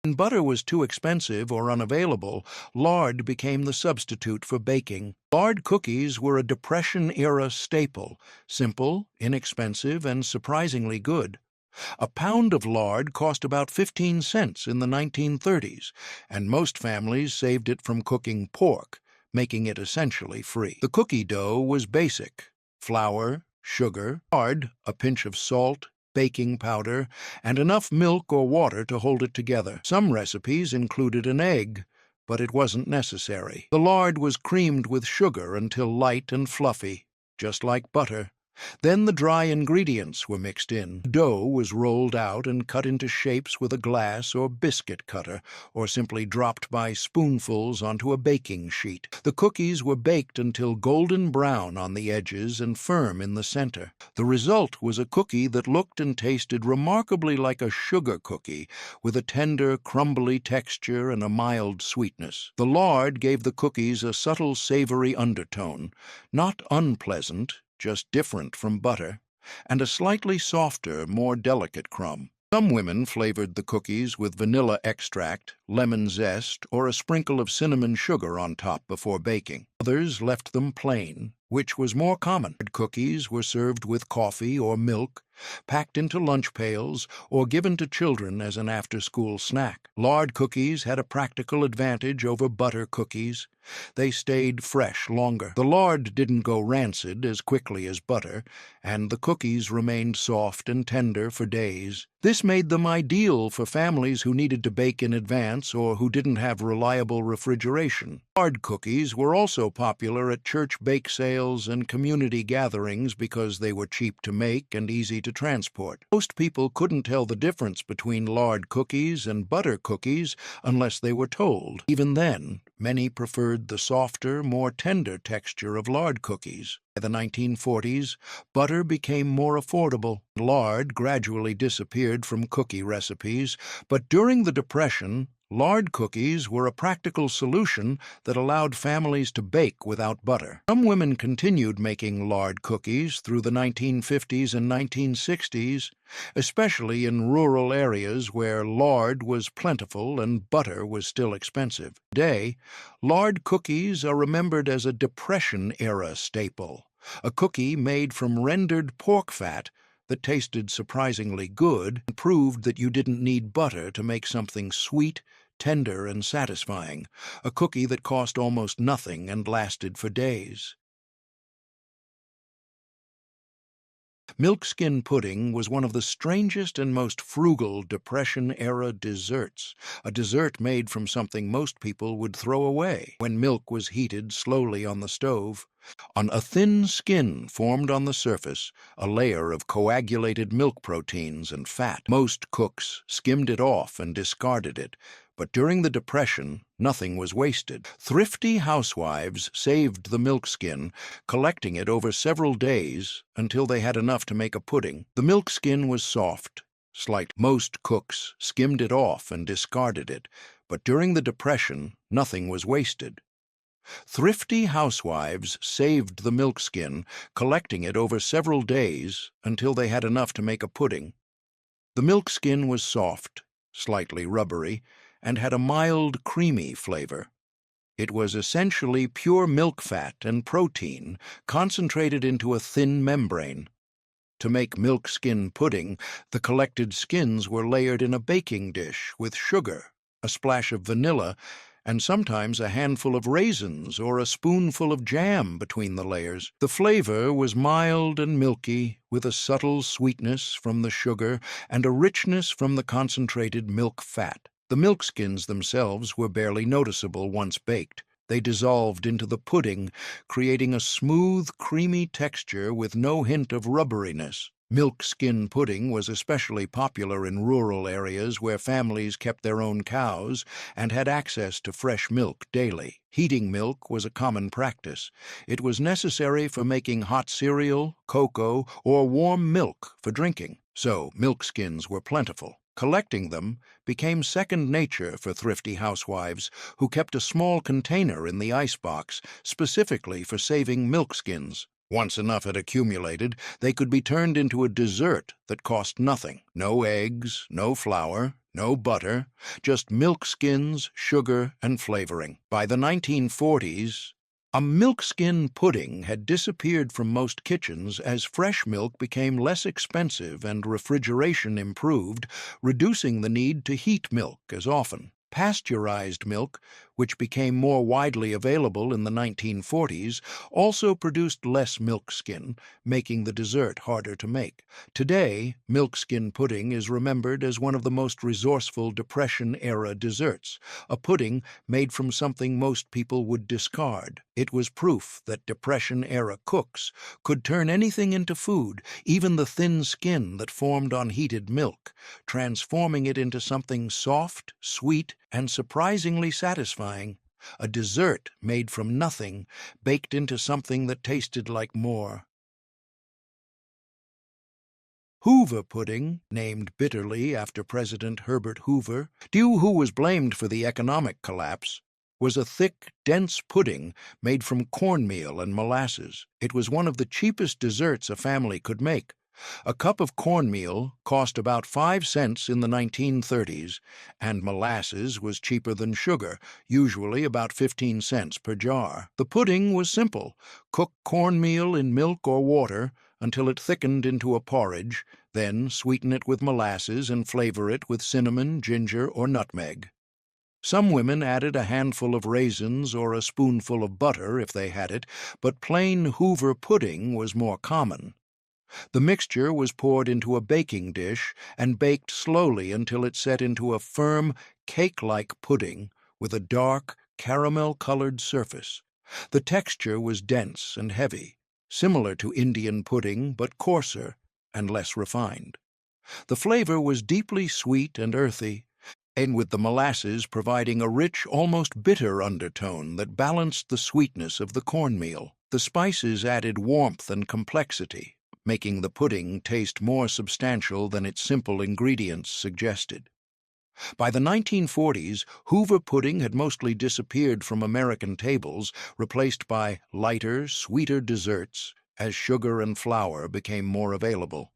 When butter was too expensive or unavailable, lard became the substitute for baking. Lard cookies were a Depression-era staple, simple, inexpensive, and surprisingly good. A pound of lard cost about 15 cents in the 1930s, and most families saved it from cooking pork, making it essentially free. The cookie dough was basic: flour, sugar, lard, a pinch of salt, baking powder, and enough milk or water to hold it together. Some recipes included an egg, but it wasn't necessary. The lard was creamed with sugar until light and fluffy, just like butter. Then the dry ingredients were mixed in. The dough was rolled out and cut into shapes with a glass or biscuit cutter, or simply dropped by spoonfuls onto a baking sheet. The cookies were baked until golden brown on the edges and firm in the center. The result was a cookie that looked and tasted remarkably like a sugar cookie, with a tender, crumbly texture and a mild sweetness. The lard gave the cookies a subtle, savory undertone, not unpleasant, just different from butter, and a slightly softer, more delicate crumb. Some women flavored the cookies with vanilla extract, lemon zest, or a sprinkle of cinnamon sugar on top before baking. Others left them plain, which was more common. Cookies were served with coffee or milk, packed into lunch pails, or given to children as an after-school snack. Lard cookies had a practical advantage over butter cookies. They stayed fresh longer. The lard didn't go rancid as quickly as butter, and the cookies remained soft and tender for days. This made them ideal for families who needed to bake in advance or who didn't have reliable refrigeration. Lard cookies were also popular at church bake sales and community gatherings because they were cheap to make and easy to transport. Most people couldn't tell the difference between lard cookies and butter cookies unless they were told. Even then, many preferred the softer, more tender texture of lard cookies. By the 1940s, butter became more affordable. Lard gradually disappeared from cookie recipes, but during the Depression, lard cookies were a practical solution that allowed families to bake without butter. Some women continued making lard cookies through the 1950s and 1960s, especially in rural areas where lard was plentiful and butter was still expensive. Today, lard cookies are remembered as a Depression-era staple, a cookie made from rendered pork fat that tasted surprisingly good and proved that you didn't need butter to make something sweet, tender, and satisfying, a cookie that cost almost nothing and lasted for days. Milkskin pudding was one of the strangest and most frugal Depression-era desserts, a dessert made from something most people would throw away. When milk was heated slowly on the stove, on a thin skin formed on the surface a layer of coagulated milk proteins and fat. Most cooks skimmed it off and discarded it, but during the Depression, nothing was wasted. Thrifty housewives saved the milk skin, collecting it over several days until they had enough to make a pudding. The milk skin was soft, slight. Most cooks skimmed it off and discarded it, but during the Depression, nothing was wasted. Thrifty housewives saved the milk skin, collecting it over several days until they had enough to make a pudding. The milk skin was soft, slightly rubbery, and had a mild, creamy flavor. It was essentially pure milk fat and protein concentrated into a thin membrane. To make milk skin pudding, the collected skins were layered in a baking dish with sugar, a splash of vanilla, and sometimes a handful of raisins or a spoonful of jam between the layers. The flavor was mild and milky, with a subtle sweetness from the sugar and a richness from the concentrated milk fat. The milk skins themselves were barely noticeable once baked. They dissolved into the pudding, creating a smooth, creamy texture with no hint of rubberiness. Milk skin pudding was especially popular in rural areas where families kept their own cows and had access to fresh milk daily. Heating milk was a common practice. It was necessary for making hot cereal, cocoa, or warm milk for drinking, so milk skins were plentiful. Collecting them became second nature for thrifty housewives who kept a small container in the icebox specifically for saving milk skins. Once enough had accumulated, they could be turned into a dessert that cost nothing. No eggs, no flour, no butter, just milk skins, sugar, and flavoring. By the 1940s, a milk skin pudding had disappeared from most kitchens as fresh milk became less expensive and refrigeration improved, reducing the need to heat milk as often. Pasteurized milk, which became more widely available in the 1940s, also produced less milk skin, making the dessert harder to make. Today, milk skin pudding is remembered as one of the most resourceful Depression-era desserts, a pudding made from something most people would discard. It was proof that Depression-era cooks could turn anything into food, even the thin skin that formed on heated milk, transforming it into something soft, sweet, and surprisingly satisfying. A dessert made from nothing, baked into something that tasted like more. Hoover pudding, named bitterly after President Herbert Hoover, who was blamed for the economic collapse, was a thick, dense pudding made from cornmeal and molasses. It was one of the cheapest desserts a family could make. A cup of cornmeal cost about 5 cents in the 1930s, and molasses was cheaper than sugar, usually about 15 cents per jar. The pudding was simple. Cook cornmeal in milk or water until it thickened into a porridge, then sweeten it with molasses and flavor it with cinnamon, ginger, or nutmeg. Some women added a handful of raisins or a spoonful of butter if they had it, but plain Hoover pudding was more common. The mixture was poured into a baking dish and baked slowly until it set into a firm, cake-like pudding with a dark, caramel-colored surface. The texture was dense and heavy, similar to Indian pudding but coarser and less refined. The flavor was deeply sweet and earthy, and with the molasses providing a rich, almost bitter undertone that balanced the sweetness of the cornmeal. The spices added warmth and complexity, making the pudding taste more substantial than its simple ingredients suggested. By the 1940s, Hoover pudding had mostly disappeared from American tables, replaced by lighter, sweeter desserts as sugar and flour became more available.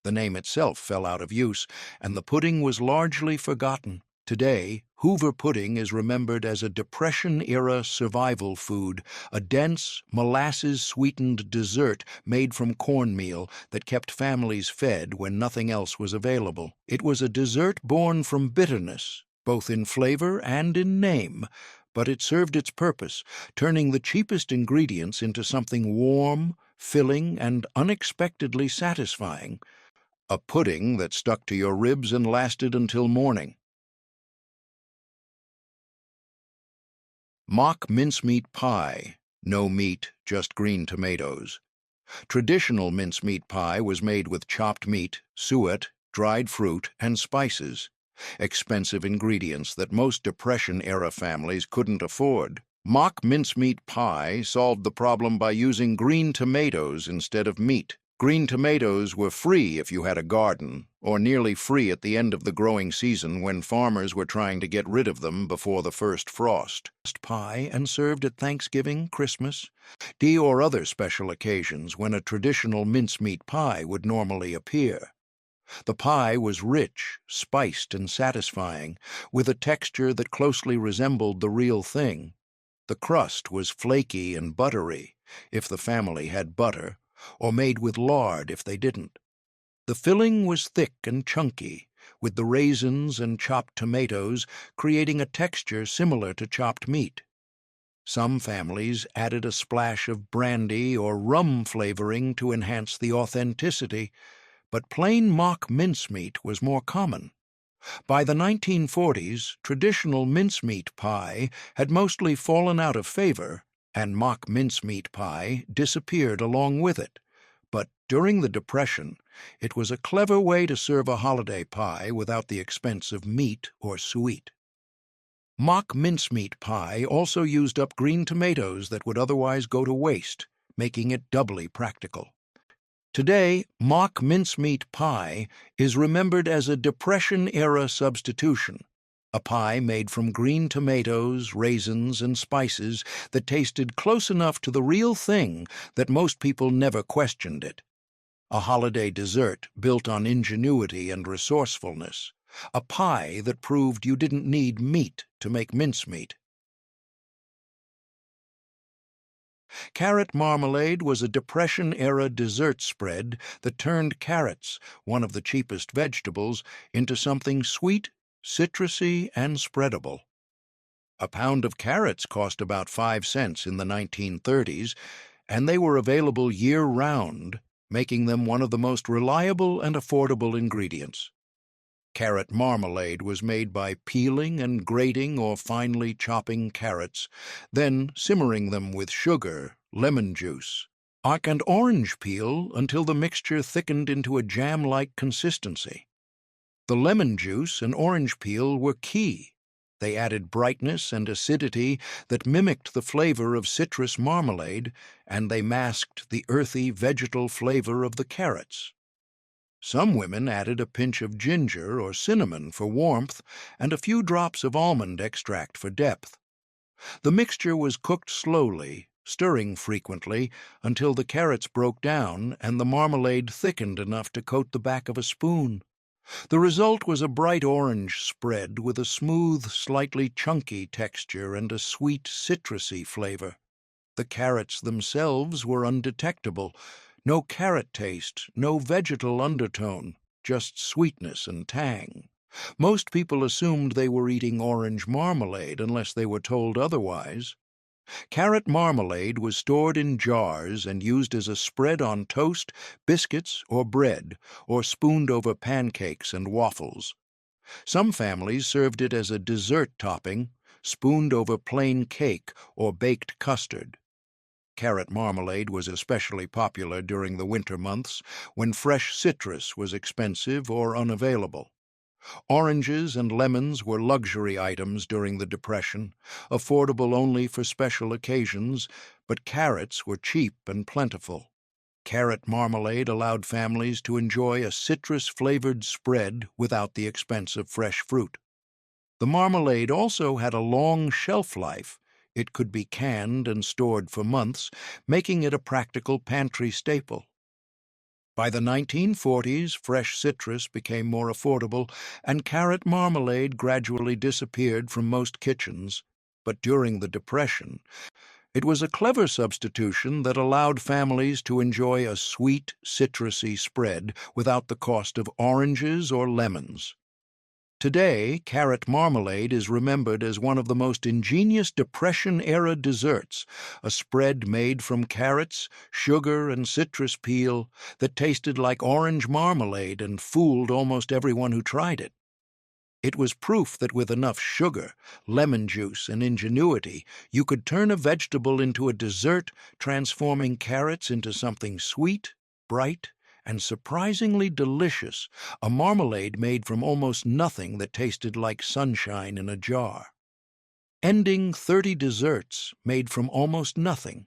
The name itself fell out of use, and the pudding was largely forgotten. Today, Hoover pudding is remembered as a Depression-era survival food, a dense, molasses-sweetened dessert made from cornmeal that kept families fed when nothing else was available. It was a dessert born from bitterness, both in flavor and in name, but it served its purpose, turning the cheapest ingredients into something warm, filling, and unexpectedly satisfying. A pudding that stuck to your ribs and lasted until morning. Mock mincemeat pie. No meat, just green tomatoes. Traditional mincemeat pie was made with chopped meat, suet, dried fruit, and spices, expensive ingredients that most Depression-era families couldn't afford. Mock mincemeat pie solved the problem by using green tomatoes instead of meat. Green tomatoes were free if you had a garden, or nearly free at the end of the growing season when farmers were trying to get rid of them before the first frost. Pie and served at Thanksgiving, Christmas, or other special occasions when a traditional mincemeat pie would normally appear. The pie was rich, spiced, and satisfying, with a texture that closely resembled the real thing. The crust was flaky and buttery, if the family had butter, or made with lard if they didn't. The filling was thick and chunky, with the raisins and chopped tomatoes creating a texture similar to chopped meat. Some families added a splash of brandy or rum flavoring to enhance the authenticity, but plain mock mincemeat was more common. By the 1940s, traditional mincemeat pie had mostly fallen out of favor, and mock mincemeat pie disappeared along with it. But during the Depression, it was a clever way to serve a holiday pie without the expense of meat or sweet. Mock mincemeat pie also used up green tomatoes that would otherwise go to waste, making it doubly practical. Today, mock mincemeat pie is remembered as a Depression-era substitution, a pie made from green tomatoes, raisins, and spices that tasted close enough to the real thing that most people never questioned it. A holiday dessert built on ingenuity and resourcefulness, a pie that proved you didn't need meat to make mincemeat. Carrot marmalade was a Depression-era dessert spread that turned carrots, one of the cheapest vegetables, into something sweet, citrusy, and spreadable. A pound of carrots cost about 5 cents in the 1930s, and they were available year-round, making them one of the most reliable and affordable ingredients. Carrot marmalade was made by peeling and grating or finely chopping carrots, then simmering them with sugar, lemon juice, and orange peel until the mixture thickened into a jam-like consistency. The lemon juice and orange peel were key. They added brightness and acidity that mimicked the flavor of citrus marmalade, and they masked the earthy vegetal flavor of the carrots. Some women added a pinch of ginger or cinnamon for warmth and a few drops of almond extract for depth. The mixture was cooked slowly, stirring frequently, until the carrots broke down and the marmalade thickened enough to coat the back of a spoon. The result was a bright orange spread with a smooth, slightly chunky texture and a sweet, citrusy flavor. The carrots themselves were undetectable. No carrot taste, no vegetal undertone, just sweetness and tang. Most people assumed they were eating orange marmalade unless they were told otherwise. Carrot marmalade was stored in jars and used as a spread on toast, biscuits, or bread, or spooned over pancakes and waffles. Some families served it as a dessert topping, spooned over plain cake or baked custard. Carrot marmalade was especially popular during the winter months when fresh citrus was expensive or unavailable. Oranges and lemons were luxury items during the Depression, affordable only for special occasions, but carrots were cheap and plentiful. Carrot marmalade allowed families to enjoy a citrus-flavored spread without the expense of fresh fruit. The marmalade also had a long shelf life. It could be canned and stored for months, making it a practical pantry staple. By the 1940s, fresh citrus became more affordable, and carrot marmalade gradually disappeared from most kitchens. But during the Depression, it was a clever substitution that allowed families to enjoy a sweet, citrusy spread without the cost of oranges or lemons. Today, carrot marmalade is remembered as one of the most ingenious Depression-era desserts, a spread made from carrots, sugar, and citrus peel that tasted like orange marmalade and fooled almost everyone who tried it. It was proof that with enough sugar, lemon juice, and ingenuity, you could turn a vegetable into a dessert, transforming carrots into something sweet, bright, and surprisingly delicious, a marmalade made from almost nothing that tasted like sunshine in a jar. Ending 30 desserts made from almost nothing.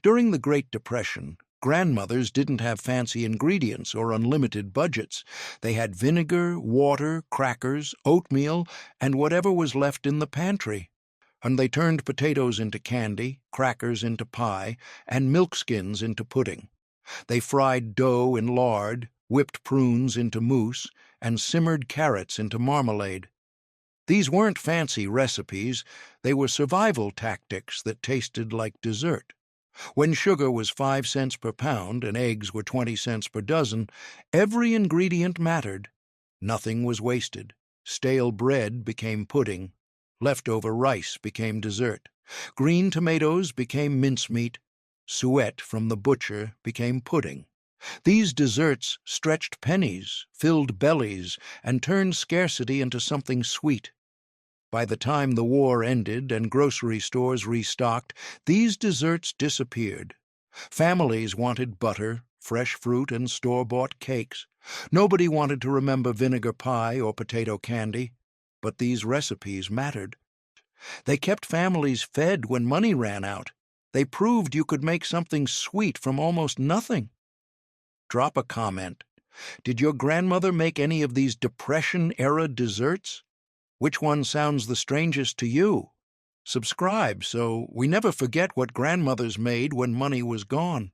During the Great Depression, grandmothers didn't have fancy ingredients or unlimited budgets. They had vinegar, water, crackers, oatmeal, and whatever was left in the pantry. And they turned potatoes into candy, crackers into pie, and milk skins into pudding. They fried dough in lard, whipped prunes into mousse, and simmered carrots into marmalade. These weren't fancy recipes, they were survival tactics that tasted like dessert. When sugar was 5 cents per pound and eggs were 20 cents per dozen, every ingredient mattered. Nothing was wasted. Stale bread became pudding. Leftover rice became dessert. Green tomatoes became mincemeat. Suet from the butcher became pudding. These desserts stretched pennies, filled bellies, and turned scarcity into something sweet. By the time the war ended and grocery stores restocked, these desserts disappeared. Families wanted butter, fresh fruit, and store-bought cakes. Nobody wanted to remember vinegar pie or potato candy, but these recipes mattered. They kept families fed when money ran out. They proved you could make something sweet from almost nothing. Drop a comment. Did your grandmother make any of these Depression-era desserts? Which one sounds the strangest to you? Subscribe so we never forget what grandmothers made when money was gone.